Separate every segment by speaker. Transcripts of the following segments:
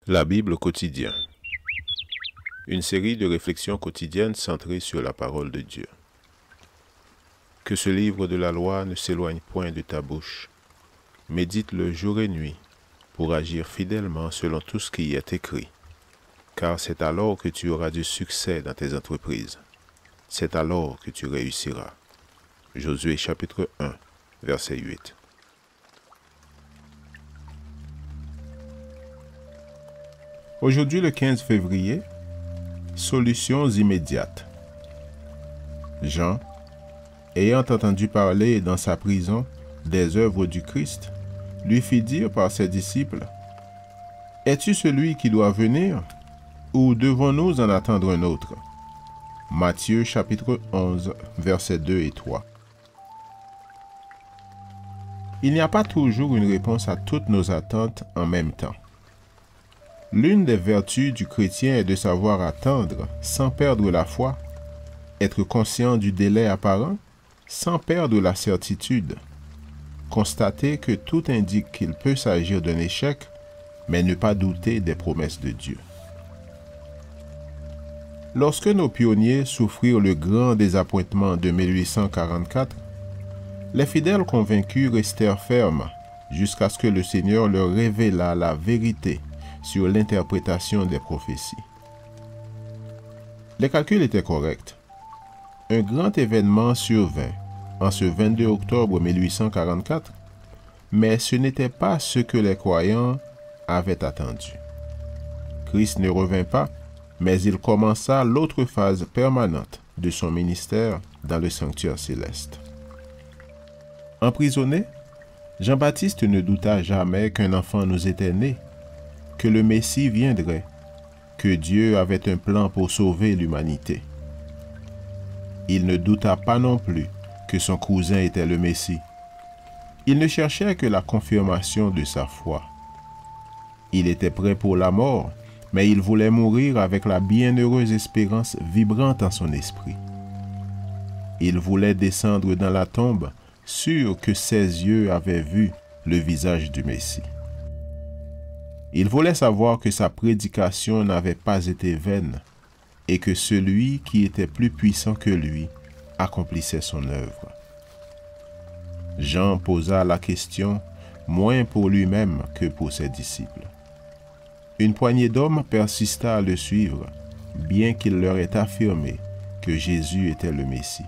Speaker 1: La Bible quotidien. Une série de réflexions quotidiennes centrées sur la parole de Dieu. Que ce livre de la loi ne s'éloigne point de ta bouche. Médite-le jour et nuit pour agir fidèlement selon tout ce qui y est écrit. Car c'est alors que tu auras du succès dans tes entreprises. C'est alors que tu réussiras. Josué chapitre 1, verset 8. Aujourd'hui, le 15 février, solutions immédiates. Jean, ayant entendu parler dans sa prison des œuvres du Christ, lui fit dire par ses disciples, « Es-tu celui qui doit venir, ou devons-nous en attendre un autre ?» Matthieu chapitre 11, versets 2 et 3. Il n'y a pas toujours une réponse à toutes nos attentes en même temps. L'une des vertus du chrétien est de savoir attendre sans perdre la foi, être conscient du délai apparent sans perdre la certitude, constater que tout indique qu'il peut s'agir d'un échec, mais ne pas douter des promesses de Dieu. Lorsque nos pionniers souffrirent le grand désappointement de 1844, les fidèles convaincus restèrent fermes jusqu'à ce que le Seigneur leur révélât la vérité sur l'interprétation des prophéties. Les calculs étaient corrects. Un grand événement survint en ce 22 octobre 1844, mais ce n'était pas ce que les croyants avaient attendu. Christ ne revint pas, mais il commença l'autre phase permanente de son ministère dans le sanctuaire céleste. Emprisonné, Jean-Baptiste ne douta jamais qu'un enfant nous était né, que le Messie viendrait, que Dieu avait un plan pour sauver l'humanité. Il ne douta pas non plus que son cousin était le Messie. Il ne cherchait que la confirmation de sa foi. Il était prêt pour la mort, mais il voulait mourir avec la bienheureuse espérance vibrante en son esprit. Il voulait descendre dans la tombe, sûr que ses yeux avaient vu le visage du Messie. Il voulait savoir que sa prédication n'avait pas été vaine et que celui qui était plus puissant que lui accomplissait son œuvre. Jean posa la question moins pour lui-même que pour ses disciples. Une poignée d'hommes persista à le suivre, bien qu'il leur ait affirmé que Jésus était le Messie.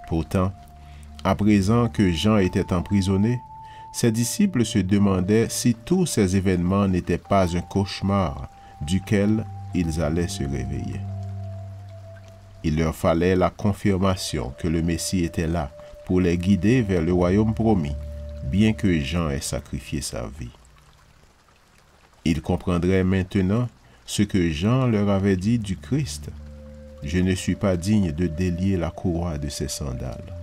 Speaker 1: Pourtant, à présent que Jean était emprisonné, ses disciples se demandaient si tous ces événements n'étaient pas un cauchemar duquel ils allaient se réveiller. Il leur fallait la confirmation que le Messie était là pour les guider vers le royaume promis, bien que Jean ait sacrifié sa vie. Ils comprendraient maintenant ce que Jean leur avait dit du Christ. « Je ne suis pas digne de délier la courroie de ses sandales. »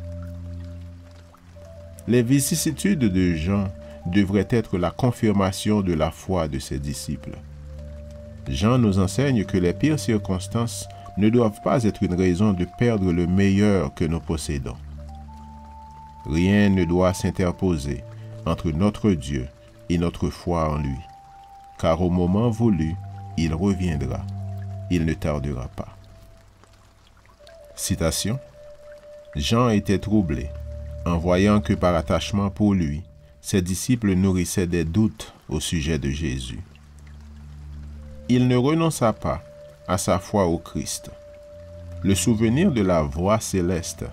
Speaker 1: Les vicissitudes de Jean devraient être la confirmation de la foi de ses disciples. Jean nous enseigne que les pires circonstances ne doivent pas être une raison de perdre le meilleur que nous possédons. Rien ne doit s'interposer entre notre Dieu et notre foi en lui, car au moment voulu, il reviendra, il ne tardera pas. Citation. Jean était troublé en voyant que par attachement pour lui, ses disciples nourrissaient des doutes au sujet de Jésus. Il ne renonça pas à sa foi au Christ. Le souvenir de la voix céleste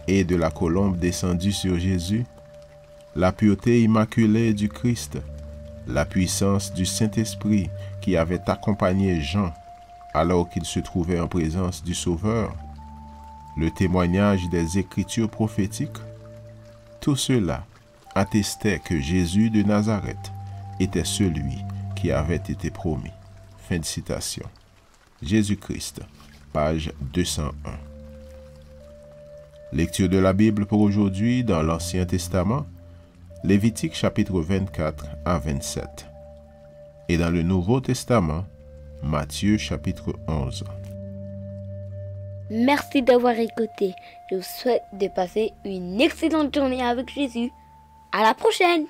Speaker 1: et de la colombe descendue sur Jésus, la pureté immaculée du Christ, la puissance du Saint-Esprit qui avait accompagné Jean alors qu'il se trouvait en présence du Sauveur, le témoignage des Écritures prophétiques, tout cela attestait que Jésus de Nazareth était celui qui avait été promis. Fin de citation. Jésus-Christ, page 201. Lecture de la Bible pour aujourd'hui dans l'Ancien Testament, Lévitique chapitre 24 à 27. Et dans le Nouveau Testament, Matthieu chapitre 11.
Speaker 2: Merci d'avoir écouté. Je vous souhaite de passer une excellente journée avec Jésus. À la prochaine!